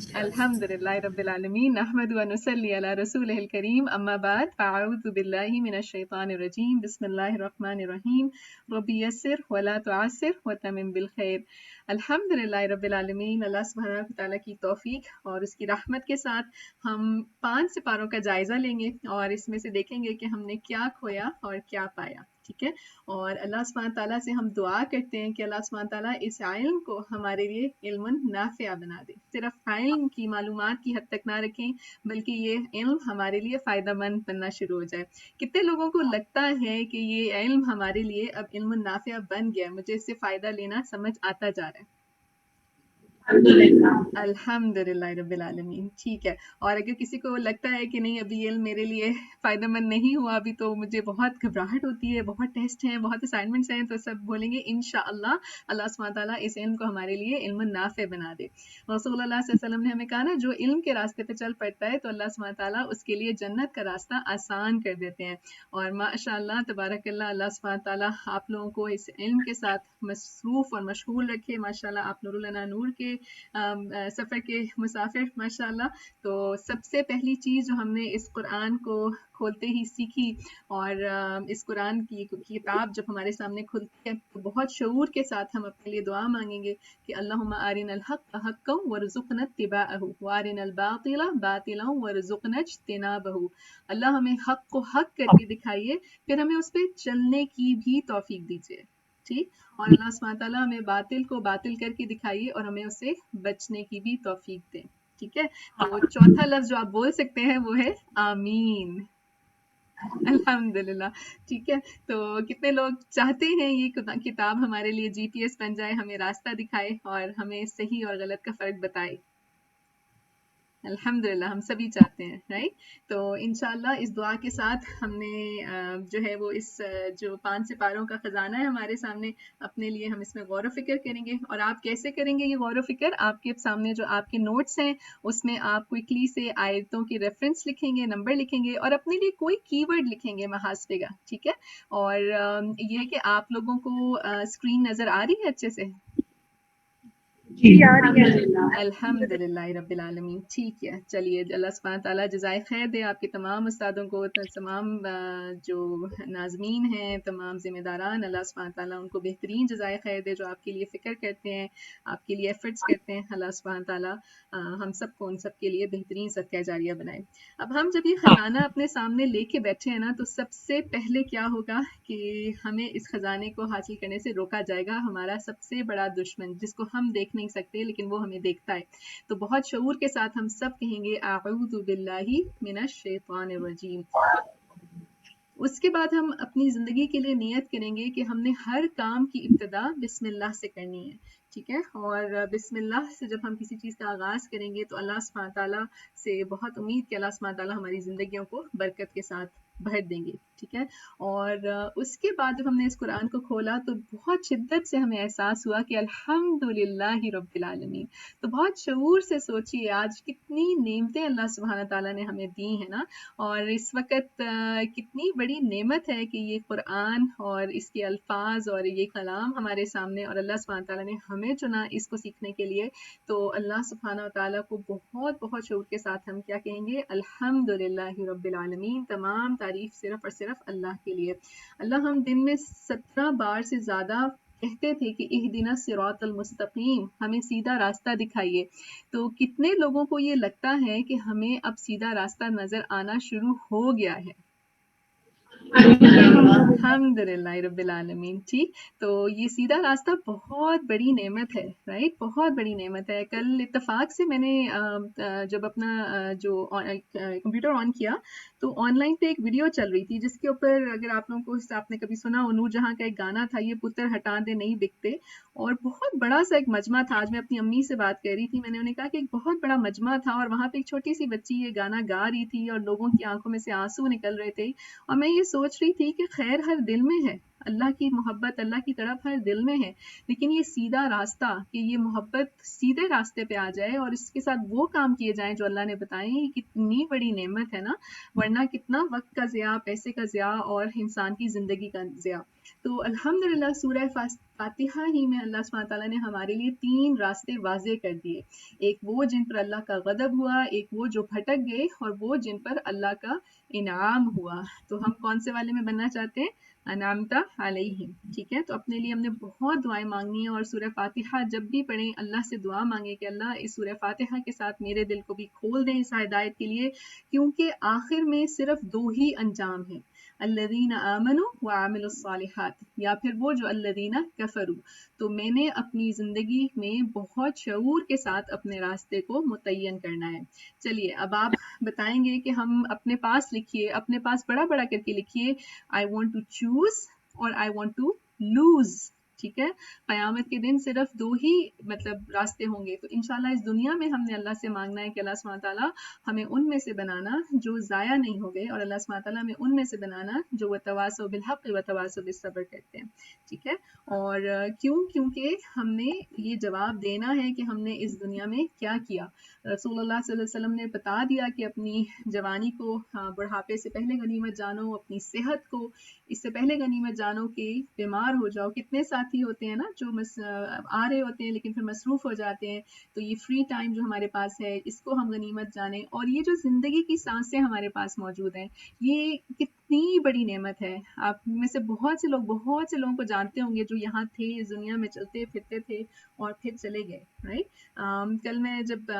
الحمدللہ رب العالمین نحمد و نصلی علی رسولہ الکریم اما بعد فاعوذ باللہ من الشیطان الرجیم بسم اللہ الرحمن الرحیم رب یسر ولا تعسر وتمم بالخیر۔ الحمدللہ رب العالمین، اللہ سبحانہ و تعالیٰ کی توفیق اور اس کی رحمت کے ساتھ ہم 5 سپاروں کا جائزہ لیں گے اور اس میں سے دیکھیں گے کہ ہم نے کیا کھویا اور کیا پایا، ٹھیک ہے۔ اور اللہ سبحانہ تعالیٰ سے ہم دعا کرتے ہیں کہ اللہ سبحانہ تعالیٰ اس علم کو ہمارے لیے علم نافع بنا دے، صرف علم کی معلومات کی حد تک نہ رکھیں بلکہ یہ علم ہمارے لیے فائدہ مند بننا شروع ہو جائے۔ کتنے لوگوں کو لگتا ہے کہ یہ علم ہمارے لیے اب علم نافع بن گیا، مجھے اس سے فائدہ لینا سمجھ آتا جا رہا ہے؟ الحمدللہ رب العالمین، ٹھیک ہے۔ اور اگر کسی کو لگتا ہے کہ نہیں ابھی علم میرے لیے فائدہ مند نہیں ہوا ابھی، تو مجھے بہت گھبراہٹ ہوتی ہے، بہت ٹیسٹ ہیں، بہت اسائنمنٹس ہیں، تو سب بولیں گے انشاءاللہ اللہ سبحانہ تعالیٰ اس علم کو ہمارے لیے علم نافع بنا دے۔ رسول اللہ صلی اللہ علیہ وسلم نے ہمیں کہا نا، جو علم کے راستے پہ چل پڑتا ہے تو اللہ سبحانہ تعالیٰ اس کے لیے جنت کا راستہ آسان کر دیتے ہیں۔ اور ماشاء اللہ تبارک اللہ، اللہ سبحانہ تعالیٰ آپ لوگوں کو اس علم کے ساتھ مصروف اور مشغول رکھے۔ ماشاء اللہ آپ نور لنا نور کے سفر کے مسافر ماشاء اللہ۔ تو سب سے پہلی چیز جو ہم نے اس قرآن کو کھولتے ہی سیکھی، اور اس قرآن کی کتاب جب ہمارے سامنے کھلتی ہے تو بہت شعور کے ساتھ ہم اپنے لیے دعا مانگیں گے کہ اللہم ارنا الحق حقا وارزقنا اتباعہ وارنا الباطل باطلا وارزقنا اجتنابہ۔ اللہ ہمیں حق کو حق کر کے دکھائیے، پھر ہمیں اس پہ چلنے کی بھی توفیق دیجیے، ٹھیک۔ اور اللہ سبحانہ تعالیٰ ہمیں باطل کو باطل کر کے دکھائیے اور ہمیں اسے بچنے کی بھی توفیق دیں، ٹھیک ہے۔ تو چوتھا لفظ جو آپ بول سکتے ہیں وہ ہے آمین۔ الحمدللہ، ٹھیک ہے۔ تو کتنے لوگ چاہتے ہیں یہ کتاب ہمارے لیے جی پی ایس بن جائے، ہمیں راستہ دکھائے اور ہمیں صحیح اور غلط کا فرق بتائے؟ الحمدللہ ہم سبھی چاہتے ہیں، رائٹ۔ تو انشاءاللہ اس دعا کے ساتھ ہم نے جو ہے وہ اس جو 5 سپاروں کا خزانہ ہے ہمارے سامنے، اپنے لیے ہم اس میں غور و فکر کریں گے۔ اور آپ کیسے کریں گے یہ غور و فکر؟ آپ کے سامنے جو آپ کے نوٹس ہیں اس میں آپ کوئکلی سے آیتوں کی ریفرنس لکھیں گے، نمبر لکھیں گے اور اپنے لیے کوئی کی ورڈ لکھیں گے محاسبے کا، ٹھیک ہے۔ اور یہ ہے کہ آپ لوگوں کو اسکرین نظر آ رہی ہے اچھے سے؟ الحمدللہ رب العالمین، ٹھیک ہے۔ چلیے اللہ سبحانہ تعالیٰ جزائے خیر دے آپ کے تمام استادوں کو، تمام جو ناظمین ہیں، تمام ذمہ داران، اللہ سبحانہ تعالیٰ ان کو بہترین جزائے خیر دے جو آپ کے لیے فکر کرتے ہیں، آپ کے لیے ایفرٹس کرتے ہیں۔ اللہ سبحانہ تعالیٰ ہم سب کو ان سب کے لیے بہترین صدقہ جاریہ بنائے۔ اب ہم جب یہ خزانہ اپنے سامنے لے کے بیٹھے ہیں نا، تو سب سے پہلے کیا ہوگا کہ ہمیں اس خزانے کو حاصل کرنے سے روکا جائے گا ہمارا سب سے بڑا دشمن، جس کو ہم دیکھ نہیں سکتے لیکن وہ ہمیں دیکھتا ہے۔ تو بہت شعور کے ساتھ ہم سب کہیں گے اعوذ باللہ من الشیطان الرجیم۔ اس کے بعد ہم اپنی زندگی کے لیے نیت کریں گے کہ ہم نے ہر کام کی ابتدا بسم اللہ سے کرنی ہے، ٹھیک ہے۔ اور بسم اللہ سے جب ہم کسی چیز کا آغاز کریں گے تو اللہ سبحانہ تعالیٰ سے بہت امید کہ اللہ سبحانہ تعالیٰ ہماری زندگیوں کو برکت کے ساتھ بھر دیں گے، ٹھیک ہے۔ اور اس کے بعد جب ہم نے اس قرآن کو کھولا تو بہت شدت سے ہمیں احساس ہوا کہ الحمدللہ رب العالمین۔ تو بہت شعور سے سوچیے آج کتنی نعمتیں اللہ سبحانہ تعالیٰ نے ہمیں دی ہیں نا، اور اس وقت کتنی بڑی نعمت ہے کہ یہ قرآن اور اس کے الفاظ اور یہ کلام ہمارے سامنے، اور اللہ سبحانہ تعالیٰ نے ہمیں چنا اس کو سیکھنے کے لیے۔ تو اللہ سبحانہ تعالیٰ کو بہت بہت شعور کے ساتھ ہم کیا کہیں گے؟ الحمدللہ رب العالمین، تمام تعریف صرف اور صرف اللہ کے لیے۔ اللہ ہم دن میں 17 بار سے زیادہ کہتے تھے کہ اہدنا الصراط المستقیم، ہمیں سیدھا راستہ دکھائیے۔ تو کتنے لوگوں کو یہ لگتا ہے کہ ہمیں اب سیدھا راستہ نظر آنا شروع ہو گیا ہے؟ الحمدللہ رب العالمین، ٹھیک۔ تو یہ سیدھا راستہ بہت بڑی نعمت ہے، رائٹ، بہت بڑی نعمت ہے۔ کل اتفاق سے میں نے جب اپنا جو کمپیوٹر آن کیا تو آن لائن پہ ایک ویڈیو چل رہی تھی جس کے اوپر، اگر آپ لوگوں کو آپ نے کبھی سنا ہو، نور جہاں کا ایک گانا تھا، یہ پتر ہٹا دے نہیں بکتے، اور بہت بڑا سا ایک مجمع تھا۔ آج میں اپنی امی سے بات کر رہی تھی، میں نے انہیں کہا کہ ایک بہت بڑا مجمع تھا اور وہاں پہ ایک چھوٹی سی بچی یہ گانا گا رہی تھی اور لوگوں کی آنکھوں میں سے آنسو نکل رہے تھے، اور میں یہ سوچ رہی تھی کہ خیر ہر دل میں ہے، اللہ کی محبت, اللہ کی طرف ہر دل میں ہے, لیکن یہ سیدھا راستہ کہ یہ محبت سیدھے راستے پہ آ جائے اور اس کے ساتھ وہ کام کیے جائیں جو اللہ نے بتائے, یہ کتنی بڑی نعمت ہے نا, ورنہ کتنا وقت کا ضیاع, پیسے کا ضیاع اور انسان کی زندگی کا ضیاع. تو الحمدللہ سورہ فاتحہ ہی میں اللہ سبحانہ تعالیٰ نے ہمارے لیے 3 راستے واضح کر دیے. ایک وہ جن پر اللہ کا غضب ہوا, ایک وہ جو بھٹک گئے, اور وہ جن پر اللہ کا انعام ہوا. تو ہم کون سے والے میں بننا چاہتے ہیں؟ انعمت علیہم. ٹھیک ہے, تو اپنے لیے ہم نے بہت دعائیں مانگنی ہیں, اور سورہ فاتحہ جب بھی پڑھیں اللہ سے دعا مانگیں کہ اللہ اس سورہ فاتحہ کے ساتھ میرے دل کو بھی کھول دیں اس ہدایت کے لیے, کیونکہ آخر میں صرف 2 ہی انجام ہیں, الذین آمنوا وعملوا الصالحات, یا پھر وہ جو الذین کفروا. تو میں نے اپنی زندگی میں بہت شعور کے ساتھ اپنے راستے کو متعین کرنا ہے. چلیے اب آپ بتائیں گے کہ ہم اپنے پاس لکھیے, اپنے پاس بڑا بڑا کر کے لکھیے, I want to choose اور I want to lose. ٹھیک ہے, قیامت کے دن صرف 2 ہی مطلب راستے ہوں گے. تو انشاءاللہ اس دنیا میں ہم نے اللہ سے مانگنا ہے کہ اللہ سبحانہ تعالیٰ ہمیں ان میں سے بنانا جو ضائع نہیں ہو گئے, اور اللہ سبحانہ تعالیٰ ہمیں ان میں سے بنانا جو وتواصوا بالحق وتواصوا بالصبر کرتے ہیں. ٹھیک ہے, اور کیونکہ ہم نے یہ جواب دینا ہے کہ ہم نے اس دنیا میں کیا کیا. رسول اللہ صلی اللہ علیہ وسلم نے بتا دیا کہ اپنی جوانی کو بڑھاپے سے پہلے غنیمت جانو, اپنی صحت کو اس سے پہلے غنیمت جانو کہ بیمار ہو جاؤ. کتنے ساتھی ہوتے ہیں نا جو آ رہے ہوتے ہیں لیکن پھر مصروف ہو جاتے ہیں, تو یہ فری ٹائم جو ہمارے پاس ہے اس کو ہم غنیمت جانیں. اور یہ جو زندگی کی سانسیں ہمارے پاس موجود ہیں, یہ کتنی بڑی نعمت ہے. آپ میں سے بہت سے لوگوں کو جانتے ہوں گے جو یہاں تھے, اس دنیا میں چلتے پھرتے تھے اور پھر چلے گئے, رائٹ. کل میں جب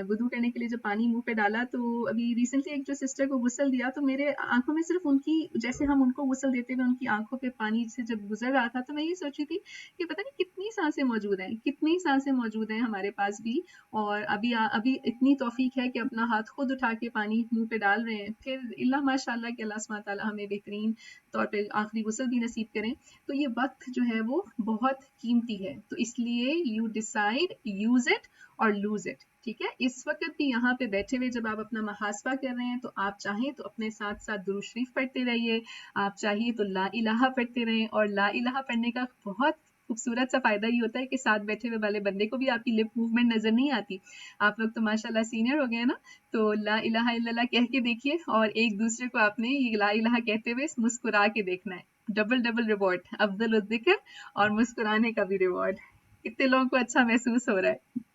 وضو کرنے کے لیے جب پانی منہ پہ ڈالا, تو ابھی ریسنٹلی ایک جو سسٹر کو غسل دیا, تو میرے آنکھوں میں صرف ان کی, جیسے ہم ان کو غسل دیتے ہوئے ان کی آنکھوں پہ پانی سے جب گزر رہا تھا, تو میں یہ سوچی تھی کہ پتہ نہیں کتنی سانسیں موجود ہیں ہمارے پاس بھی, اور ابھی اتنی توفیق ہے کہ اپنا ہاتھ خود اٹھا کے پانی منہ پہ ڈال رہے ہیں. پھر اللہ ماشاء اللہ کہ اللہ سبحانہ تعالیٰ ہمیں بہترین طور پہ آخری غسل بھی نصیب کریں. تو یہ وقت جو ہے وہ بہت قیمتی ہے, تو اس لیے یو ڈیسائیڈ یوز اٹ اور لوز اٹ. ٹھیک ہے, اس وقت بھی یہاں پہ بیٹھے ہوئے جب آپ اپنا محاسبہ کر رہے ہیں, تو آپ چاہیں تو اپنے ساتھ ساتھ درود شریف پڑھتے رہیے, آپ چاہیے تو لا الہ پڑھتے رہیں. اور لا الہ پڑھنے کا بہت خوبصورت سا فائدہ یہ ہوتا ہے کہ ساتھ بیٹھے ہوئے والے بندے کو بھی آپ کی لپ موومنٹ نظر نہیں آتی. آپ لوگ تو ماشاءاللہ سینئر ہو گئے نا, تو لا الہ الا اللہ کہہ کے دیکھیے, اور ایک دوسرے کو آپ نے یہ لا الہ کہتے ہوئے مسکرا کے دیکھنا ہے. ڈبل ریوارڈ, افضل الذکر اور مسکرانے کا بھی ریوارڈ. کتنے لوگوں کو اچھا محسوس ہو رہا ہے؟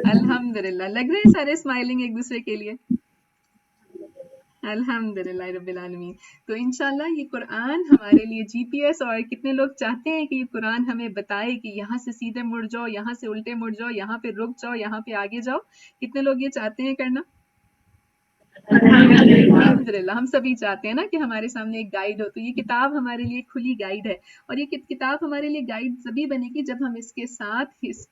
الحمدللہ, لگ رہے ہیں سارے اسمائلنگ ایک دوسرے کے لیے. الحمدللہ رب العالمین. تو انشاءاللہ یہ قرآن ہمارے لیے جی پی ایس, اور کتنے لوگ چاہتے ہیں کہ یہ قرآن ہمیں بتائے کہ یہاں سے سیدھے مڑ جاؤ, یہاں سے الٹے مڑ جاؤ, یہاں پہ رک جاؤ, یہاں پہ آگے جاؤ. کتنے لوگ یہ چاہتے ہیں کرنا؟ الحمدللہ, ہم سبھی چاہتے ہیں نا کہ ہمارے سامنے ایک گائیڈ ہو. تو یہ کتاب ہمارے لیے کھلی گائیڈ ہے, اور یہ کتاب ہمارے لیے گائیڈ تبھی بنے گی جب ہم اس کے ساتھ اس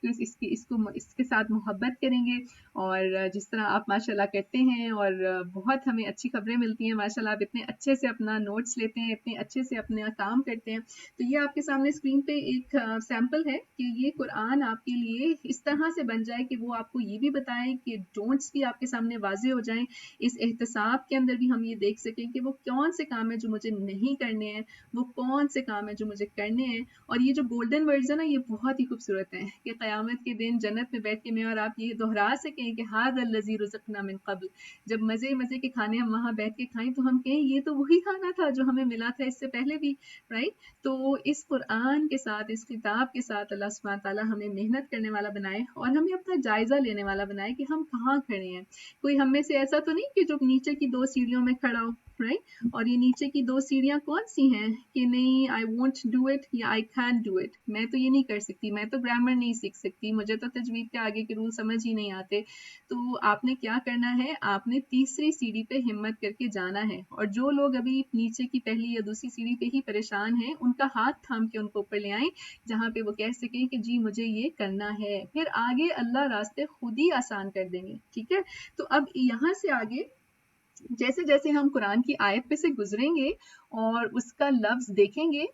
کے ساتھ محبت کریں گے. اور جس طرح آپ ماشاءاللہ کرتے ہیں, اور بہت ہمیں اچھی خبریں ملتی ہیں ماشاءاللہ, آپ اتنے اچھے سے اپنا نوٹس لیتے ہیں, اتنے اچھے سے اپنا کام کرتے ہیں. تو یہ آپ کے سامنے اسکرین پہ ایک سیمپل ہے کہ یہ قرآن آپ کے لیے اس طرح سے بن جائے کہ وہ آپ کو یہ بھی بتائیں کہ ڈونٹس بھی آپ کے سامنے واضح ہو جائیں. اس احتساب کے اندر بھی ہم یہ دیکھ سکیں کہ وہ کون سے کام ہیں جو مجھے نہیں کرنے ہیں, وہ کون سے کام ہیں جو مجھے کرنے ہیں. اور یہ جو گولڈن ورڈز ہے نا, یہ بہت ہی خوبصورت ہیں کہ قیامت کے دن جنت میں بیٹھ کے میں اور آپ یہ دہرا سکیں کہ ھذا الذی رزقنا من قبل. جب مزے کے کھانے ہم وہاں بیٹھ کے کھائیں, تو ہم کہیں یہ تو وہی کھانا تھا جو ہمیں ملا تھا اس سے پہلے بھی, رائٹ. تو اس قرآن کے ساتھ, اس کتاب کے ساتھ اللہ سبحانہ تعالیٰ ہمیں محنت کرنے والا بنائے, اور ہمیں اپنا جائزہ لینے والا بنائے کہ ہم کہاں کھڑے ہیں. کوئی ہم میں سے ایسا تو نہیں کہ جو نیچے کی 2 سیڑھیوں میں کھڑا ہو, رائٹ. اور یہ نیچے کی 2 سیڑھیاں کون سی ہیں کہ نہیں I won't do it یا I can't do it, میں تو یہ نہیں کر سکتی, میں تو گرامر نہیں سیکھ سکتی, مجھے تو تجوید کے آگے کے رول سمجھ ہی نہیں آتے. تو آپ نے کیا کرنا ہے, آپ نے تیسری سیڑھی پہ ہمت کر کے جانا ہے. اور جو لوگ ابھی نیچے کی پہلی یا دوسری سیڑھی پہ ہی پریشان ہیں, ان کا ہاتھ تھام کے ان کو اوپر لے آئیں, جہاں پہ وہ کہہ سکیں کہ جی مجھے یہ کرنا ہے. پھر آگے اللہ راستے خود ہی آسان کر دیں گے. ٹھیک ہے, تو اب یہاں سے آگے جیسے جیسے ہم قرآن کی آیت پہ سے گزریں گے اور اس کا لفظ دیکھیں گے,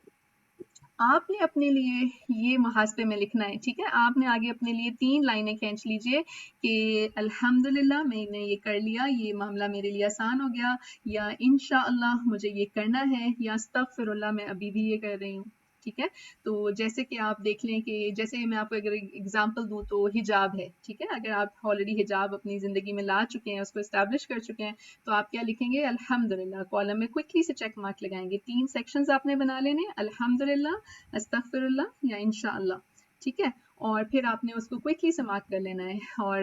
آپ نے اپنے لیے یہ محاسبے میں لکھنا ہے، ٹھیک ہے. آپ نے آگے اپنے لیے 3 لائنیں کھینچ لیجئے کہ الحمدللہ میں نے یہ کر لیا، یہ معاملہ میرے لیے آسان ہو گیا، یا انشاءاللہ مجھے یہ کرنا ہے، یا استغفر اللہ میں ابھی بھی یہ کر رہی ہوں. ٹھیک ہے. تو جیسے کہ آپ دیکھ لیں کہ جیسے میں آپ کو اگر اگزامپل دوں تو حجاب ہے، ٹھیک ہے. اگر آپ آلریڈی حجاب اپنی زندگی میں لا چکے ہیں، اس کو اسٹیبلش کر چکے ہیں، تو آپ کیا لکھیں گے؟ الحمدللہ. کالم میں کوئکلی سے چیک مارک لگائیں گے. 3 سیکشنز آپ نے بنا لینے، الحمدللہ، استغفر اللہ یا انشاءاللہ. ٹھیک ہے. اور پھر آپ نے اس کو کوئکلی سے مارک کر لینا ہے. اور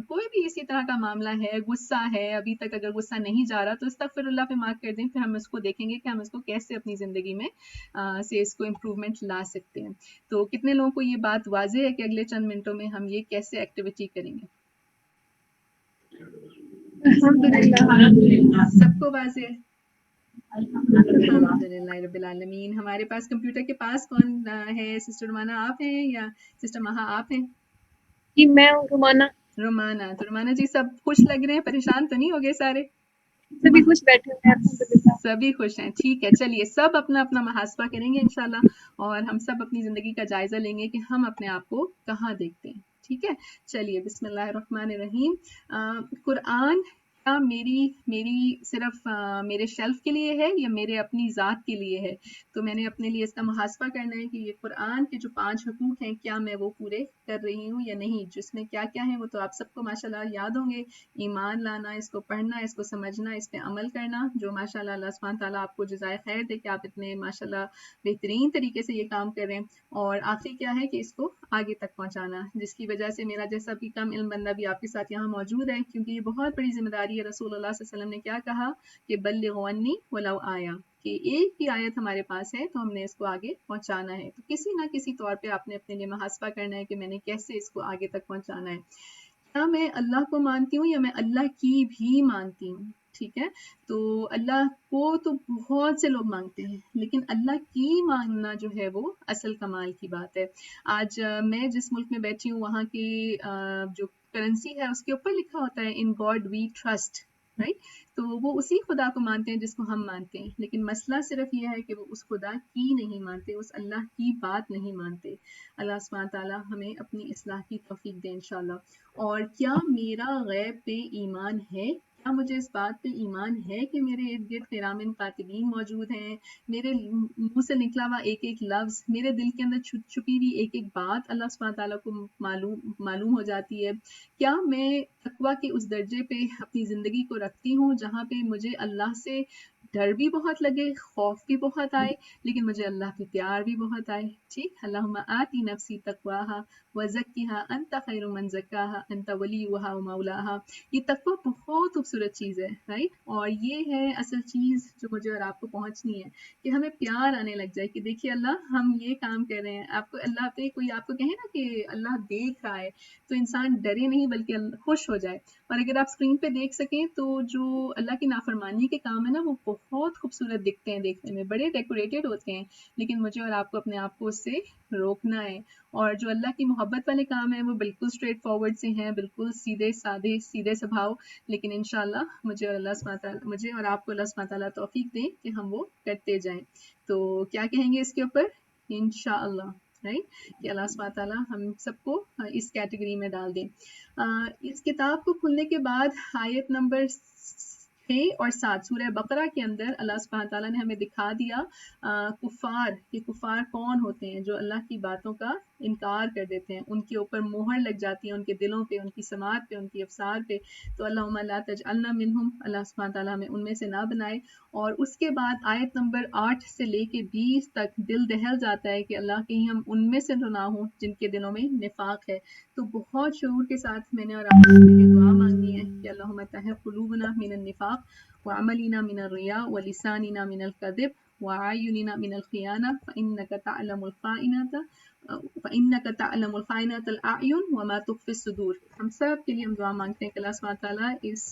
کوئی بھی اسی طرح کا معاملہ ہے، غصہ ہے، ابھی تک اگر غصہ نہیں جا رہا تو استغفر اللہ پہ مارک کر دیں. پھر ہم اس کو دیکھیں گے کہ ہم اس کو کیسے اپنی زندگی میں سے اس کو امپروومنٹ لا سکتے ہیں. تو کتنے لوگوں کو یہ بات واضح ہے کہ اگلے چند منٹوں میں ہم یہ کیسے ایکٹیویٹی کریں گے؟ الحمدللہ سب کو واضح ہے؟ الحمدللہ رب العالمین. ہمارے پاس کمپیوٹر کے پاس کون ہے؟ سسٹر رومانہ آپ ہیں یا سسٹر مہا آپ ہیں؟ جی میں ہوں رومانہ. رومانہ. تو رومانہ جی سب خوش لگ رہے ہیں، پریشان تو نہیں ہو گئے سارے؟ سبھی کچھ بیٹھے ہوئے ہیں الحمدللہ. سبھی خوش ہیں. ٹھیک ہے. چلیے سب اپنا اپنا محاسبہ کریں گے انشاءاللہ، اور ہم سب اپنی زندگی کا جائزہ لیں گے کہ ہم اپنے آپ کو کہاں دیکھتے ہیں. ٹھیک ہے. چلیے بسم اللہ الرحمن الرحیم. قرآن کیا میری صرف میرے شیلف کے لیے ہے یا میرے اپنی ذات کے لیے ہے؟ تو میں نے اپنے لیے اس کا محاسبہ کرنا ہے کہ یہ قرآن کے جو 5 حقوق ہیں کیا میں وہ پورے کر رہی ہوں یا نہیں. جس میں کیا کیا ہیں وہ تو آپ سب کو ماشاءاللہ یاد ہوں گے. ایمان لانا، اس کو پڑھنا، اس کو سمجھنا، اس پہ عمل کرنا، جو ماشاءاللہ اللہ سبحانہ تعالیٰ آپ کو جزائے خیر دے کہ آپ اتنے ماشاءاللہ بہترین طریقے سے یہ کام کر رہے ہیں. اور آخری کیا ہے کہ اس کو آگے تک پہنچانا، جس کی وجہ سے میرا جیسا بھی کم علم بندہ بھی آپ کے ساتھ یہاں موجود ہے، کیونکہ یہ بہت بڑی ذمہ داری ہے. رسول اللہ صلی اللہ علیہ وسلم نے کیا کہا کہ بلغوا عنی ولو آیا، کہ ایک بھی آیت ہمارے پاس ہے تو ہم نے اس کو آگے پہنچانا ہے. تو کسی نہ کسی طور پہ آپ نے اپنے لیے محاسبہ کرنا ہے کہ میں نے کیسے اس کو آگے تک پہنچانا ہے. کیا میں اللہ کو مانتی ہوں یا میں اللہ کی بھی مانتی ہوں؟ ٹھیک ہے. تو اللہ کو تو بہت سے لوگ مانگتے ہیں، لیکن اللہ کی ماننا جو ہے وہ اصل کمال کی بات ہے. آج میں جس ملک میں بیٹھی ہوں وہاں کی جو کرنسی ہے اس کے اوپر لکھا ہوتا ہے in God we trust, right. تو وہ اسی خدا کو مانتے ہیں جس کو ہم مانتے ہیں، لیکن مسئلہ صرف یہ ہے کہ وہ اس خدا کی نہیں مانتے، اس اللہ کی بات نہیں مانتے. اللہ سبحانہ تعالیٰ ہمیں اپنی اصلاح کی توفیق دے انشاءاللہ. اور کیا میرا غیب پہ ایمان ہے؟ کیا مجھے اس بات پہ ایمان ہے کہ میرے ارد گرد کرامن کاتبین موجود ہیں؟ میرے منہ سے نکلا ہوا ایک ایک لفظ، میرے دل کے اندر چھپی ہوئی ایک ایک بات اللہ سبحانہ تعالیٰ کو معلوم ہو جاتی ہے؟ کیا میں تقویٰ کے اس درجے پہ اپنی زندگی کو رکھتی ہوں جہاں پہ مجھے اللہ سے ڈر بھی بہت لگے، خوف بھی بہت آئے، لیکن مجھے اللہ پہ پیار بھی بہت آئے؟ ٹھیک. اللہم آتی نفسی تقواہا وزکیہا انت خیر من زکاہا انت ولیہا ومولاہا. یہ تقویٰ بہت خوبصورت چیز ہے، رائٹ. اور یہ ہے اصل چیز جو مجھے اور آپ کو پہنچنی ہے، کہ ہمیں پیار آنے لگ جائے کہ دیکھیے اللہ ہم یہ کام کر رہے ہیں. آپ کو اللہ پہ کوئی آپ کو کہے نا کہ اللہ دیکھ رہا ہے تو انسان ڈرے نہیں بلکہ خوش ہو جائے. اور اگر آپ اسکرین پہ دیکھ سکیں تو جو اللہ کی نافرمانی کے کام ہے نا وہ بہت خوبصورت دکھتے ہیں، دیکھنے میں بڑے ڈیکوریٹڈ ہوتے ہیں، لیکن مجھے اور آپ کو اپنے آپ کو اس سے روکنا ہے. اور جو اللہ کی محبت والے کام ہیں وہ بالکل اسٹریٹ فارورڈ سے ہیں، بالکل سیدھے سادے سیدھے سبھاؤ، لیکن انشاءاللہ مجھے اور آپ کو اللہ سبحانہ تعالیٰ توفیق دیں کہ ہم وہ کرتے جائیں. تو کیا کہیں گے اس کے اوپر؟ انشاءاللہ، رائٹ. کہ اللہ سبحانہ تعالیٰ ہم سب کو اس کیٹیگری میں ڈال دیں. اس کتاب کو کھلنے کے بعد آیت نمبر 6 اور 7 سورہ بقرہ کے اندر اللہ سبحانہ تعالیٰ نے ہمیں دکھا دیا کفار، کہ کفار کون ہوتے ہیں جو اللہ کی باتوں کا انکار کر دیتے ہیں، ان کے اوپر مہر لگ جاتی ہے، ان کے دلوں پہ، ان کی سماعت پہ، ان کی ابصار پہ. تو اللہم لا تجعلنا منہم، اللہ سبحانہ تعالیٰ ہمیں ان میں سے نہ بنائے. اور اس کے بعد آیت نمبر 8 سے لے کے 20 تک دل دہل جاتا ہے کہ اللہ کہیں ہم ان میں سے نہ ہوں جن کے دلوں میں نفاق ہے. تو بہت شعور کے ساتھ میں نے اور آپ کے لیے دعا مانگنی ہے کہ اللہم طہر قلوبنا من النفاق وعملنا من الرياء ولساننا من الكذب وعيوننا من الخيانة فإنك تعلم الخائنة الأعين وما تخفي الصدور. ہم سب کے لیے ہم دعا مانگتے ہیں کہ اللہ سبحانہ تعالیٰ اس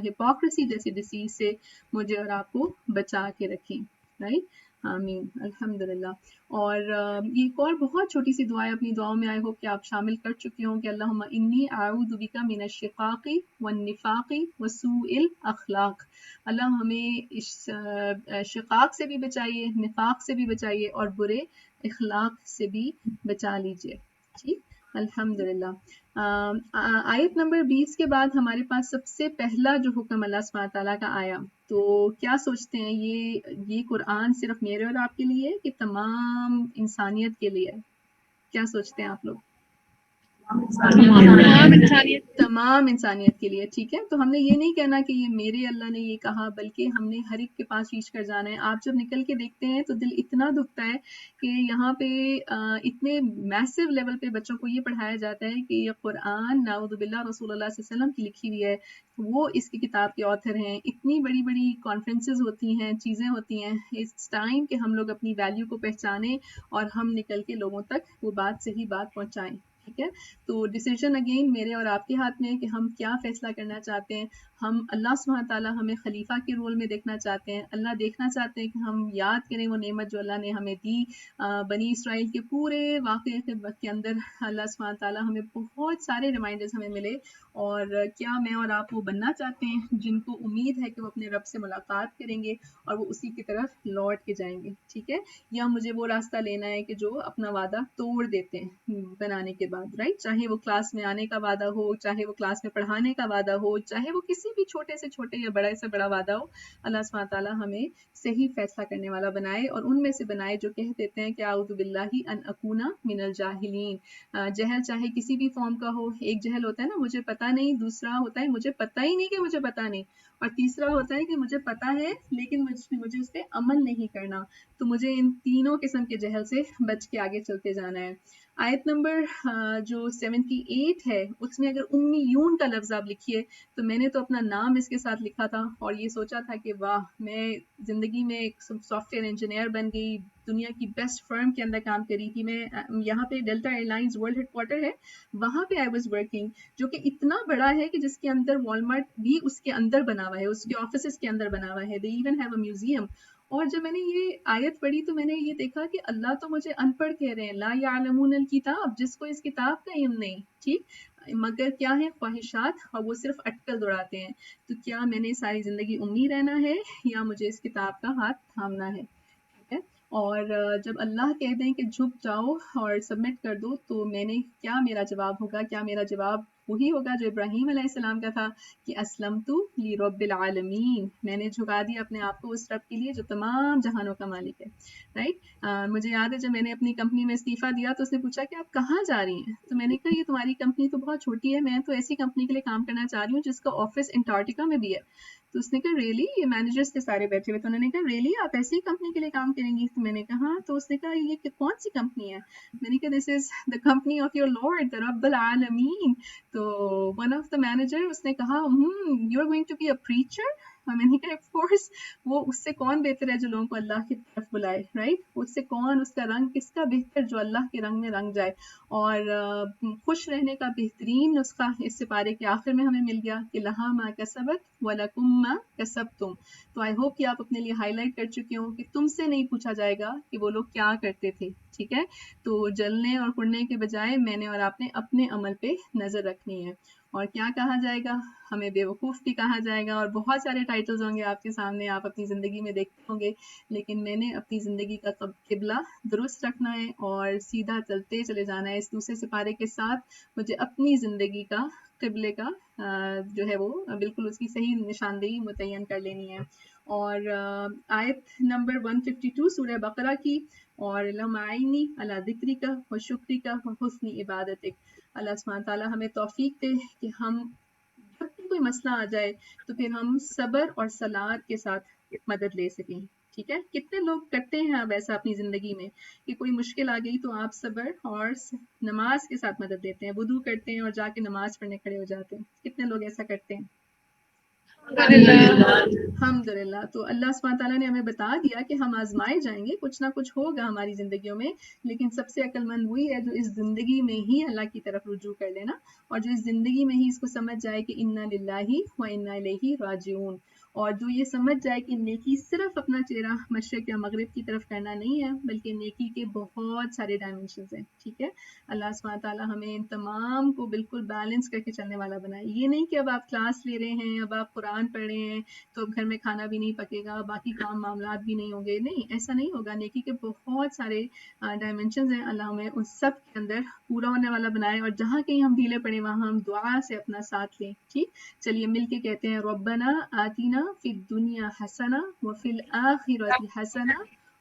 ہپوکریسی جیسی ڈیزیز سے مجھے اور آپ کو بچا کے رکھیں، رائٹ. آمین. الحمدللہ. اور یہ ایک اور بہت چھوٹی سی دعا ہے، اپنی دعاؤں میں آئی ہوپ کہ آپ شامل کر چکے ہوں کہ اللہم انی اعوذ بک من الشقاق والنفاق وسوء الاخلاق. اللہ ہمیں اس شقاق سے بھی بچائیے، نفاق سے بھی بچائیے اور برے اخلاق سے بھی بچا لیجیے. ٹھیک, الحمدللہ. آیت نمبر 20 کے بعد ہمارے پاس سب سے پہلا جو حکم اللہ سبحانہ تعالیٰ کا آیا, تو کیا سوچتے ہیں یہ قرآن صرف میرے اور آپ کے لیے کہ تمام انسانیت کے لیے؟ کیا سوچتے ہیں آپ لوگ؟ تمام انسانیت کے لیے. ٹھیک ہے, تو ہم نے یہ نہیں کہنا کہ یہ میرے اللہ نے یہ کہا, بلکہ ہم نے ہر ایک کے پاس ریچ کر جانا ہے. آپ جب نکل کے دیکھتے ہیں تو دل اتنا دکھتا ہے کہ یہاں پہ اتنے میسو لیول پہ بچوں کو یہ پڑھایا جاتا ہے کہ یہ قرآن نعوذ باللہ رسول اللہ صلی اللہ علیہ وسلم کی لکھی ہوئی ہے, وہ اس کی کتاب کے آتھر ہیں. اتنی بڑی بڑی کانفرنسز ہوتی ہیں, چیزیں ہوتی ہیں. اٹس ٹائم کہ ہم لوگ اپنی ویلیو کو پہچانیں اور ہم نکل کے لوگوں تک وہ بات صحیح بات پہنچائیں. ٹھیک ہے, تو ڈیسیژن اگین میرے اور آپ کے ہاتھ میں ہے کہ ہم کیا فیصلہ کرنا چاہتے ہیں. ہم اللہ سبحانہ تعالیٰ ہمیں خلیفہ کے رول میں دیکھنا چاہتے ہیں. اللہ دیکھنا چاہتے ہیں کہ ہم یاد کریں وہ نعمت جو اللہ نے ہمیں دی. بنی اسرائیل کے پورے واقعے کے اندر اللہ سبحانہ تعالیٰ ہمیں بہت سارے ریمائنڈرز ہمیں ملے, اور کیا میں اور آپ وہ بننا چاہتے ہیں جن کو امید ہے کہ وہ اپنے رب سے ملاقات کریں گے اور وہ اسی کی طرف لوٹ کے جائیں گے. ٹھیک ہے, یا مجھے وہ راستہ لینا ہے کہ جو اپنا وعدہ توڑ دیتے ہیں بنانے کے بعد, رائٹ, چاہے وہ کلاس میں آنے کا وعدہ ہو, چاہے وہ کلاس میں پڑھانے کا وعدہ ہو, چاہے وہ کسی بھی چھوٹے سے چھوٹے یا بڑے سے بڑا وعدہ ہو. اللہ سبحانہ تعالیٰ ہمیں صحیح فیصلہ کرنے والا بنائے, اور ان میں سے بنائے جو کہہ دیتے ہیں کہ اعوذ باللہ ان اکونا من الجاہلین. جہل چاہے کسی بھی فارم کا ہو. ایک جہل ہوتا ہے نا مجھے پتا نہیں, دوسرا ہوتا ہے مجھے پتا ہی نہیں کہ مجھے پتا نہیں, اور تیسرا ہوتا ہے کہ مجھے پتا ہے لیکن مجھے اس پہ عمل نہیں کرنا. تو مجھے ان تینوں قسم کے جہل سے بچ کے آگے چلتے جانا ہے. آیت نمبر جو 78 ہے اس میں اگر امیون کا لفظ آپ لکھیے, تو میں نے تو اپنا نام اس کے ساتھ لکھا تھا اور یہ سوچا تھا کہ واہ, میں زندگی میں ایک سافٹ ویئر انجینئر بن گئی, دنیا کی بیسٹ فرم کے اندر کام کری تھی میں. یہاں پہ Delta Air Lines world headquarter ہے, وہاں پہ آئی واز ورکنگ, جو کہ اتنا بڑا ہے کہ جس کے اندر والمارٹ بھی اس کے اندر بنا ہوا ہے, اس کے آفیسز کے اندر بنا ہوا ہے. They even have a museum. اور جب میں نے یہ آیت پڑھی تو میں نے یہ دیکھا کہ اللہ تو مجھے ان پڑھ کہہ رہے ہیں, لا یعلمون الکتاب, جس کو اس کتاب کا علم نہیں. ٹھیک, مگر کیا ہے خواہشات, اور وہ صرف اٹکل دوڑاتے ہیں. تو کیا میں نے ساری زندگی امی رہنا ہے یا مجھے اس کتاب کا ہاتھ تھامنا ہے؟ ٹھیک ہے, اور جب اللہ کہہ دیں کہ جھک جاؤ اور سبمٹ کر دو, تو میں نے کیا میرا جواب ہوگا؟ کیا میرا جواب وہی ہوگا جو ابراہیم علیہ السلام کا تھا کہ اسلمت لرب العالمین, میں نے جھکا دیا اپنے آپ کو اس رب کے لیے جو تمام جہانوں کا مالک ہے. رائٹ, مجھے یاد ہے جب میں نے اپنی کمپنی میں استعفیٰ دیا تو اس نے پوچھا کہ آپ کہاں جا رہی ہیں, تو میں نے کہا یہ تمہاری کمپنی تو بہت چھوٹی ہے, میں تو ایسی کمپنی کے لیے کام کرنا چاہ رہی ہوں جس کا آفس انٹارکٹیکا میں بھی ہے. تو اس نے کہا ریئلی, یہ مینیجرس کے سارے بیٹھے ہوئے, تو انہوں نے کہا ریئلی آپ ایسی کمپنی کے لیے کام کریں گی؟ تو میں نے کہا ہاں. تو اس نے کہا یہ کون سی کمپنی ہے؟ میں نے کہا this is the company of your lord رب العالمین. تو ون آف دا مینیجر اس نے کہا you are going to be a preacher. میں نے کہا آف کورس, وہ اس سے کون بہتر ہے جو لوگوں کو اللہ کی طرف بلائے, رائٹ, اس سے کون, اس کا رنگ کس کا بہتر جو اللہ کے رنگ میں رنگ جائے. اور خوش رہنے کا بہترین نسخہ اس سپارے کے آخر میں ہمیں مل گیا کہ لہا ما کسبت وَلَكُمْ مَا کسبتم. تو آئی ہوپ کہ آپ اپنے لیے ہائی لائٹ کر چکے ہوں کہ تم سے نہیں پوچھا جائے گا کہ وہ لوگ کیا کرتے تھے. ٹھیک ہے, تو جلنے اور کڑنے کے بجائے میں نے اور آپ نے اپنے عمل پہ نظر رکھنی ہے. اور کیا کہا جائے گا؟ ہمیں بیوقوف بھی کہا جائے گا, اور بہت سارے ٹائٹلز ہوں گے آپ کے سامنے, آپ اپنی زندگی میں دیکھتے ہوں گے. لیکن میں نے اپنی زندگی کا قبلہ درست رکھنا ہے اور سیدھا چلتے چلے جانا ہے. اس دوسرے سپارے کے ساتھ مجھے اپنی زندگی کا قبلے کا جو ہے وہ بالکل اس کی صحیح نشاندہی متعین کر لینی ہے. اور آیت نمبر 152 سورہ بقرہ کی, اور لمعینی علی ذکری کا و شکری کا و حسن عبادتک. اللہ سبحانہ تعالیٰ ہمیں توفیق دے کہ ہم جب بھی کوئی مسئلہ آ جائے تو پھر ہم صبر اور صلات کے ساتھ مدد لے سکیں. ٹھیک ہے, کتنے لوگ کرتے ہیں اب ایسا اپنی زندگی میں کہ کوئی مشکل آ گئی تو آپ صبر اور نماز کے ساتھ مدد دیتے ہیں, وضو کرتے ہیں اور جا کے نماز پڑھنے کھڑے ہو جاتے ہیں. کتنے لوگ ایسا کرتے ہیں؟ الحمدللہ. تو اللہ سبحانہ تعالیٰ نے ہمیں بتا دیا کہ ہم آزمائے جائیں گے, کچھ نہ کچھ ہوگا ہماری زندگیوں میں, لیکن سب سے عقل مند وہی ہے جو اس زندگی میں ہی اللہ کی طرف رجوع کر لینا, اور جو اس زندگی میں ہی اس کو سمجھ جائے کہ انا للہ و انا الیہ راجعون. اور جو یہ سمجھ جائے کہ نیکی صرف اپنا چہرہ مشرق یا مغرب کی طرف کرنا نہیں ہے بلکہ نیکی کے بہت سارے ڈائمینشنز ہیں. ٹھیک ہے, اللہ سبحانہ تعالیٰ ہمیں ان تمام کو بالکل بیلنس کر کے چلنے والا بنائے. یہ نہیں کہ اب آپ کلاس لے رہے ہیں, اب آپ قرآن پڑھ رہے ہیں تو اب گھر میں کھانا بھی نہیں پکے گا, باقی کام معاملات بھی نہیں ہوں گے. نہیں, ایسا نہیں ہوگا. نیکی کے بہت سارے ڈائمینشنز ہیں, اللہ ہمیں ان سب کے اندر پورا ہونے والا بنائے. اور جہاں کہیں ہم ڈھیلے پڑے وہاں ہم دعا سے اپنا ساتھ لیں. ٹھیک, چلیے مل کے کہتے ہیں ربنا آتینا فی الدنیا حسنہ وفی الآخرۃ حسنہ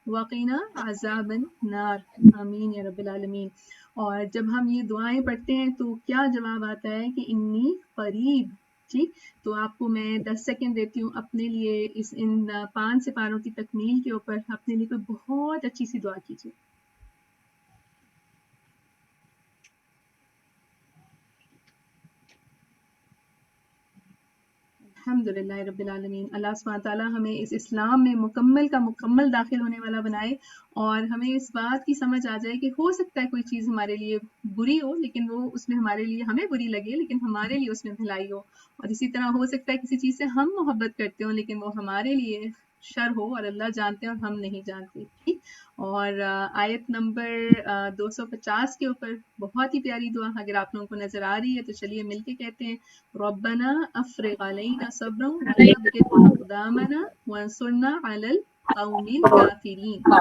وقنا عذاب النار. آمین یا رب العالمین. اور جب ہم یہ دعائیں پڑھتے ہیں تو کیا جواب آتا ہے کہ انی قریب. ٹھیک, تو آپ کو میں 10 سیکنڈ دیتی ہوں اپنے لیے ان 5 سپاروں کی تکمیل کے اوپر اپنے لیے کوئی بہت اچھی سی دعا کیجیے. الحمد للہ رب العالمین. اللہ سبحانہ تعالیٰ ہمیں اس اسلام میں مکمل کا مکمل داخل ہونے والا بنائے اور ہمیں اس بات کی سمجھ آ جائے کہ ہو سکتا ہے کوئی چیز ہمارے لیے بری ہو لیکن وہ اس میں ہمارے لیے ہمیں بری لگے لیکن ہمارے لیے اس میں بھلائی ہو, اور اسی طرح ہو سکتا ہے کسی چیز سے ہم محبت کرتے ہوں لیکن وہ ہمارے لیے شر ہو اور اللہ جانتے ہیں اور ہم نہیں جانتے. ٹھیک, اور آیت نمبر 250 کے اوپر بہت ہی پیاری دعا اگر آپ لوگوں کو نظر آ رہی ہے تو چلیے مل کے کہتے ہیں ربنا افرغ علینا صبرا وثبت اقدامنا وانصرنا علی القوم الکافرین.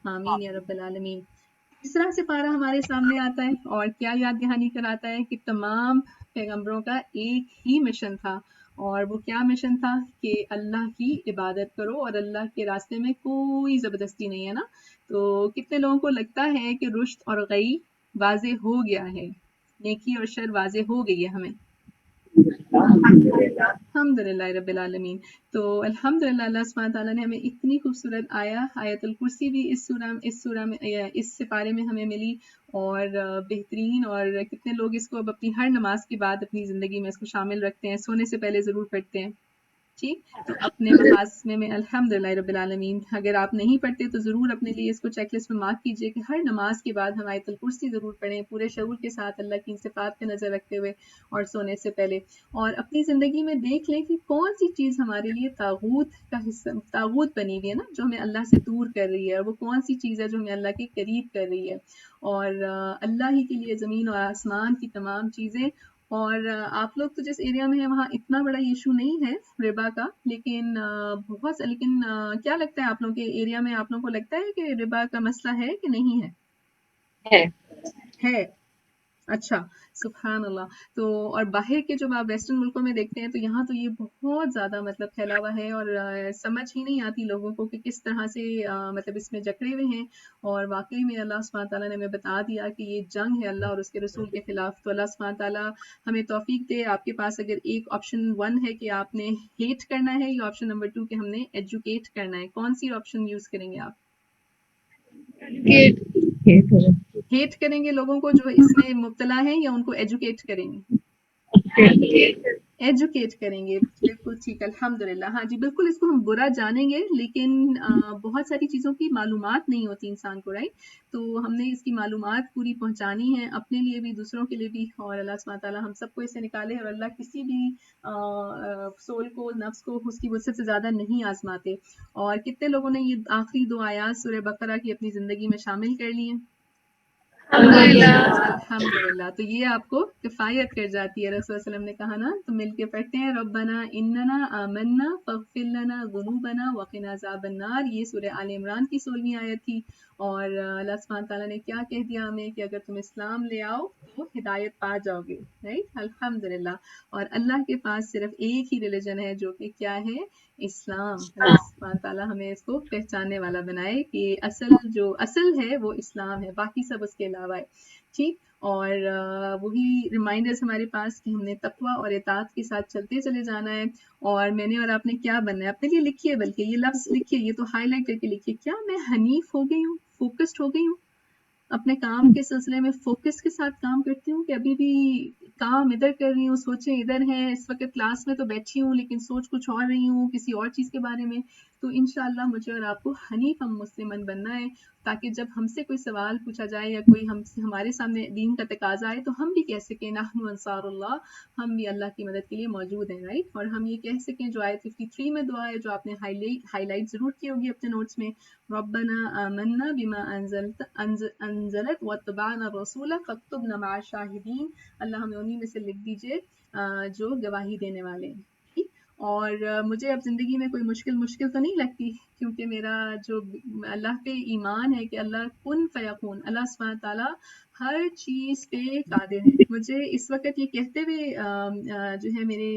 آمین یا رب العالمین. تیسرا سپارہ ہمارے سامنے آتا ہے اور کیا یاد دہانی کراتا ہے کہ تمام پیغمبروں کا ایک ہی مشن تھا, اور وہ کیا مشن تھا کہ اللہ کی عبادت کرو اور اللہ کے راستے میں کوئی زبردستی نہیں ہے نا. تو کتنے لوگوں کو لگتا ہے کہ رشد اور غی واضح ہو گیا ہے, نیکی اور شر واضح ہو گئی ہے ہمیں. الحمد للہ رب العالمین. تو الحمد للہ اللہ سبحانہ تعالیٰ نے ہمیں اتنی خوبصورت آیت الکرسی بھی اس سپارے میں ہمیں ملی, اور بہترین, اور کتنے لوگ اس کو اب اپنی ہر نماز کے بعد اپنی زندگی میں اس کو شامل رکھتے ہیں, سونے سے پہلے ضرور پڑھتے ہیں. ٹھیک, تو اپنے محاسمے میں الحمد للہ رب العالمین. اگر آپ نہیں پڑھتے تو ضرور اپنے لیے اس کو چیک لسٹ میں مارک کیجئے کہ ہر نماز کے بعد ہم آیت الکرسی ضرور پڑھیں, پورے شعور کے ساتھ اللہ کی صفات پہ نظر رکھتے ہوئے اور سونے سے پہلے. اور اپنی زندگی میں دیکھ لیں کہ کون سی چیز ہمارے لیے طاغوت کا حصہ, طاغوت بنی ہوئی ہے نا, جو ہمیں اللہ سے دور کر رہی ہے, اور وہ کون سی چیز ہے جو ہمیں اللہ کے قریب کر رہی ہے. اور اللہ ہی کے لیے زمین اور آسمان کی تمام چیزیں. اور آپ لوگ تو جس ایریا میں ہیں وہاں اتنا بڑا ایشو نہیں ہے ربا کا, لیکن کیا لگتا ہے آپ لوگوں کے ایریا میں, آپ لوگوں کو لگتا ہے کہ ربا کا مسئلہ ہے کہ نہیں ہے؟ اچھا, سبحان اللہ. تو اور باہر کے جو آپ ویسٹرن ملکوں میں دیکھتے ہیں تو یہاں تو یہ بہت زیادہ مطلب پھیلا ہوا ہے, اور سمجھ ہی نہیں آتی لوگوں کو کہ کس طرح سے مطلب اس میں جکڑے ہوئے ہیں. اور واقعی میں اللہ سبحانہ تعالیٰ نے ہمیں بتا دیا کہ یہ جنگ ہے اللہ اور اس کے رسول کے خلاف. تو اللہ سبحانہ تعالیٰ ہمیں توفیق دے. آپ کے پاس اگر ایک آپشن 1 ہے کہ آپ نے ہیٹ کرنا ہے, یا آپشن نمبر 2 کہ ہم نے ایجوکیٹ کرنا ہے, کون سی آپشن یوز کریں گے آپ؟ ہیٹ کریں گے لوگوں کو جو اس میں مبتلا ہیں, یا ان کو ایجوکیٹ کریں گے؟ ایجوکیٹ کریں گے. بالکل ٹھیک, الحمد للہ. ہاں جی, بالکل اس کو ہم برا جانیں گے لیکن بہت ساری چیزوں کی معلومات نہیں ہوتی انسان کو, رائٹ. تو ہم نے اس کی معلومات پوری پہنچانی ہے اپنے لیے بھی دوسروں کے لیے بھی, اور اللہ سبحانہ تعالیٰ ہم سب کو اس سے نکالے. اور اللہ کسی بھی سول کو, نفس کو اس کی وسعت سے زیادہ نہیں آزماتے. اور کتنے لوگوں نے یہ آخری 2 آیات سورہ بقرہ کی اپنی زندگی میں شامل کر لی ہیں؟ الحمدللہ. تو یہ آپ کو کفایت کر جاتی ہے. رسول اللہ علیہ وسلم نے کہا نا, تو مل کے پڑھتے ہیں ربنا اننا آمنا فاغفر لنا ذنوبنا وقنا عذاب النار. یہ سورہ آل عمران کی 16ویں آیت تھی. اور اللہ سبحانہ تعالیٰ نے کیا کہہ دیا ہمیں کہ اگر تم اسلام لے آؤ تو ہدایت پا جاؤ گے, رائٹ. الحمدللہ. اور اللہ کے پاس صرف ایک ہی ریلیجن ہے جو کہ کیا ہے, اسلام. اللہ سبحانہ تعالیٰ ہمیں اس کو پہچاننے والا بنائے کہ اصل ہے وہ اسلام ہے, باقی سب اس کے علاوہ ہے. ٹھیک, اور وہی ریمائنڈرز ہمارے پاس کہ ہم نے تقویٰ اور اطاعت کے ساتھ چلتے چلے جانا ہے. اور میں نے اور آپ نے کیا بننا ہے اپنے لیے لکھیے, بلکہ یہ لفظ لکھیے, یہ تو ہائی لائٹ کر کے لکھیے, کیا میں حنیف ہو گئی ہوں, فوکسڈ ہو گئی ہوں, اپنے کام کے سلسلے میں فوکس کے ساتھ کام کرتی ہوں, کہ ابھی بھی کام ادھر کر رہی ہوں, سوچیں ادھر ہیں, اس وقت کلاس میں تو بیٹھی ہوں لیکن سوچ کچھ اور رہی ہوں, کسی اور چیز کے بارے میں. تو انشاءاللہ مجھے اور آپ کو حنیف مسلمن بننا ہے، تاکہ جب ہم سے کوئی سوال پوچھا جائے یا کوئی ہمارے سامنے دین کا تقاضا آئے تو ہم بھی کہہ سکیں نحن انصار اللہ، ہم بھی اللہ کی مدد کے لیے موجود ہیں، رائٹ. اور ہم یہ کہہ سکیں جو آیت 53 میں دعا ہے، جو آپ نے ہائی لائٹ ضرور کی ہوگی اپنے نوٹس میں، ربنا آمنا بما انزلت واتبعنا الرسول فاکتبنا مع الشاہدین، اللہ ہمیں انہی میں سے لکھ دیجئے جو گواہی دینے والے ہیں. اور مجھے اب زندگی میں کوئی مشکل تو نہیں لگتی، کیونکہ میرا جو اللہ پہ ایمان ہے کہ اللہ کن فیکون، اللہ سبحانہ تعالیٰ ہر چیز پہ قادر ہے. مجھے اس وقت یہ کہتے ہوئے جو ہے میرے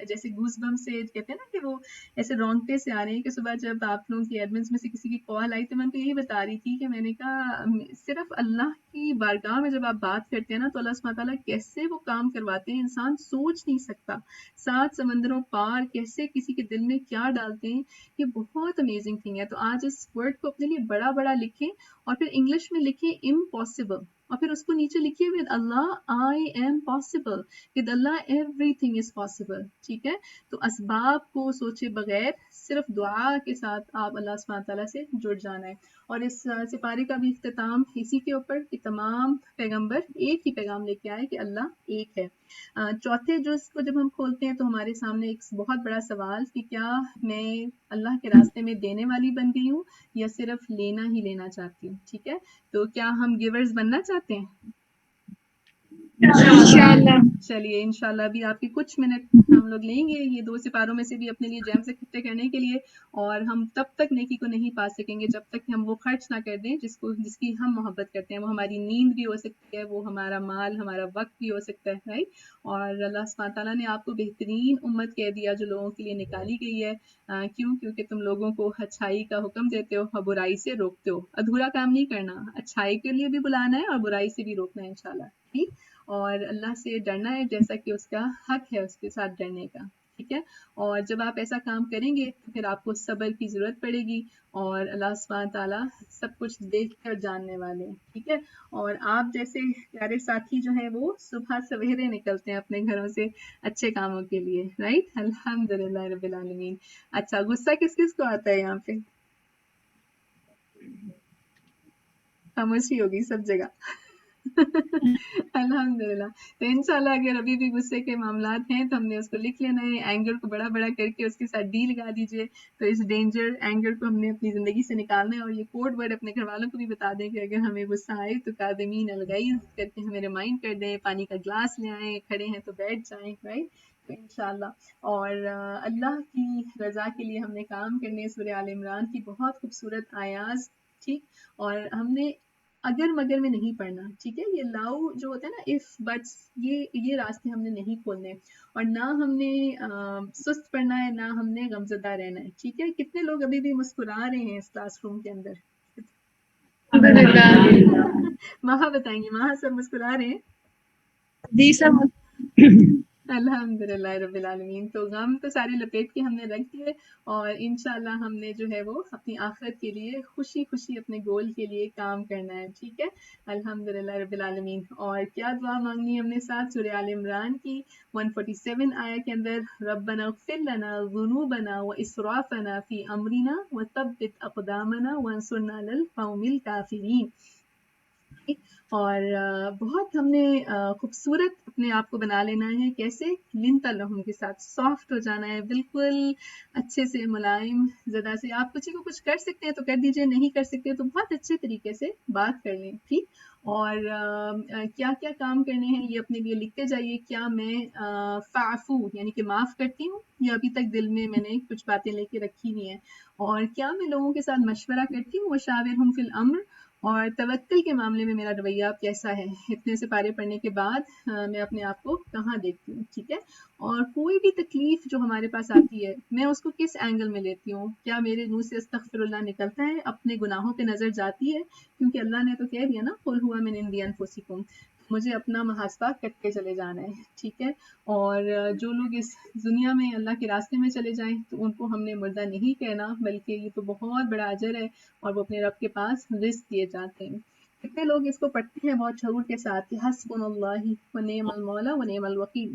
جیسے گوز بم سے کہتے ہیں نا کہ وہ ایسے رونگٹے سے آ رہے ہیں کہ صبح جب آپ لوگوں کی ایڈمنس میں سے کسی کی کال آئی تو میں ان کو یہی بتا رہی تھی کہ میں نے کہا صرف اللہ کی بارگاہ میں جب آپ بات کرتے ہیں نا تو اللہ سبحانہ تعالیٰ کیسے وہ کام کرواتے ہیں انسان سوچ نہیں سکتا. 7 سمندروں پار کیسے کسی کے دل میں کیا ڈالتے ہیں، یہ بہت امیزنگ تھنگ ہے. تو آج اس ورڈ کو اپنے لیے بڑا بڑا لکھیں اور پھر انگلش میں لکھیں امپاسبل، اور پھر اس کو نیچے لکھیے with Allah I am possible, with Allah every thing is possible. ٹھیک ہے، تو اسباب کو سوچے بغیر صرف دعا کے ساتھ آپ اللہ سبحانہ تعالیٰ سے جڑ جانا ہے. اور اس سپارے کا بھی اختتام اسی کے اوپر کہ تمام پیغمبر ایک ہی پیغام لے کے آئے کہ اللہ ایک ہے. چوتھے جز کو جب ہم کھولتے ہیں تو ہمارے سامنے ایک بہت بڑا سوال کہ کیا میں اللہ کے راستے میں دینے والی بن گئی ہوں یا صرف لینا ہی لینا چاہتی ہوں. ٹھیک ہے، تو کیا ہم گیورز بننا چاہتے ہیں؟ انشاءاللہ. چلیے انشاءاللہ ابھی آپ کے کچھ منٹ ہم لوگ لیں گے یہ 2 سپاروں میں سے بھی اپنے لیے جیمز اکٹھے کرنے کے لیے. اور ہم تب تک نیکی کو نہیں پا سکیں گے جب تک کہ ہم وہ خرچ نہ کر دیں جس کی ہم محبت کرتے ہیں. وہ ہماری نیند بھی ہو سکتی ہے، وہ ہمارا مال، ہمارا وقت بھی ہو سکتا ہے، رائٹ. اور اللہ سبحانہ تعالیٰ نے آپ کو بہترین امت کہہ دیا جو لوگوں کے لیے نکالی گئی ہے. کیونکہ تم لوگوں کو اچھائی کا حکم دیتے ہو اور برائی سے روکتے ہو. ادھورا کام نہیں کرنا، اچھائی کے لیے بھی بلانا ہے اور برائی سے بھی روکنا ہے انشاءاللہ. ٹھیک، اور اللہ سے ڈرنا ہے جیسا کہ اس کا حق ہے اس کے ساتھ ڈرنے کا. ٹھیک ہے، اور جب آپ ایسا کام کریں گے تو پھر آپ کو صبر کی ضرورت پڑے گی، اور اللہ سبحانہ تعالیٰ سب کچھ دیکھ کر جاننے والے ہیں. ٹھیک ہے، اور آپ جیسے پیارے ساتھی جو ہیں وہ صبح سویرے نکلتے ہیں اپنے گھروں سے اچھے کاموں کے لیے، رائٹ. الحمدللہ رب العالمین. اچھا، غصہ کس کس کو آتا ہے یہاں پہ؟ خاموشی ہوگی سب جگہ. الحمدللہ. تو انشاءاللہ اگر ابھی بھی غصے کے معاملات ہیں تو ہم نے اس کو لکھ لینا ہے، اینگر کو بڑا بڑا کر کے اس کے ساتھ ڈی لگا دیجئے. تو اس ڈینجر اینگر کو ہم نے اپنی زندگی سے نکالنا ہے. اور یہ کوڈ ورڈ اپنے گھر والوں کو بھی بتا دیں کہ اگر ہمیں غصہ آئے تو کاظمین الغیظ کر کے ہمیں ریمائنڈ کر دیں، پانی کا گلاس لے آئیں، کھڑے ہیں تو بیٹھ جائیں، رائٹ. تو انشاءاللہ اور اللہ کی رضا کے لیے ہم نے کام کرنے. سورہ آل عمران کی بہت خوبصورت آیات، ٹھیک، اور ہم نے اگر مگر میں نہیں پڑھنا. ٹھیک ہے، یہ لاؤ جو ہوتا ہے نا اف بٹس، یہ راستے ہم نے نہیں کھولنے، اور نہ ہم نے سست پڑھنا ہے، نہ ہم نے غمزدہ رہنا ہے. ٹھیک ہے، کتنے لوگ ابھی بھی مسکرا رہے ہیں اس کلاس روم کے اندر؟ مہا بتائیں گی، مہا سب مسکرا رہے ہیں؟ جی سب. الحمدللہ رب العالمین. تو غم تو سارے لپیٹ کے ہم نے رکھ دیے، اور انشاءاللہ ہم نے جو ہے وہ اپنی آخرت کے لیے خوشی خوشی اپنے گول کے لیے کام کرنا ہے. ٹھیک ہے، الحمدللہ رب العالمین. اور کیا دعا مانگنی ہے ہم نے ساتھ؟ سورہ آل عمران کی 147 آیت کے اندر ربنا اغفر لنا ذنوبنا واسرافنا فی امرنا وثبت اقدامنا وانصرنا علی القوم الکافرین. اور بہت ہم نے خوبصورت اپنے آپ کو بنا لینا ہے. کیسے؟ لنتا لہم کے ساتھ سافٹ ہو جانا ہے، بالکل اچھے سے ملائم زدہ سے. آپ کسی کو کچھ کر سکتے ہیں تو کر دیجئے، نہیں کر سکتے تو بہت اچھے طریقے سے بات کر لیں. ٹھیک، اور کیا کیا کام کرنے ہیں یہ اپنے لیے لکھتے جائیے. کیا میں فعفو یعنی کہ معاف کرتی ہوں، یا ابھی تک دل میں نے کچھ باتیں لے کے رکھی ہوئی ہیں. اور کیا میں لوگوں کے ساتھ مشورہ کرتی ہوں، وشاورہم فی الامر. اور توکل کے معاملے میں میرا رویہ کیسا ہے؟ اتنے سپارے پڑھنے کے بعد میں اپنے آپ کو کہاں دیکھتی ہوں. ٹھیک ہے، اور کوئی بھی تکلیف جو ہمارے پاس آتی ہے میں اس کو کس اینگل میں لیتی ہوں. کیا میرے منہ سے استغفر اللہ نکلتا ہے، اپنے گناہوں پہ نظر جاتی ہے؟ کیونکہ اللہ نے تو کہہ دیا نا قل ھو من عند انفسکم، مجھے اپنا محاسبہ کرتے چلے جانا ہے. ٹھیک ہے، اور جو لوگ اس دنیا میں اللہ کے راستے میں چلے جائیں تو ان کو ہم نے مردہ نہیں کہنا، بلکہ یہ تو بہت بڑا اجر ہے اور وہ اپنے رب کے پاس رزق دیے جاتے ہیں. کتنے لوگ اس کو پڑھتے ہیں بہت شعور کے ساتھ کہ حسبنا اللہ و نعم المولا و نعم الوکیل.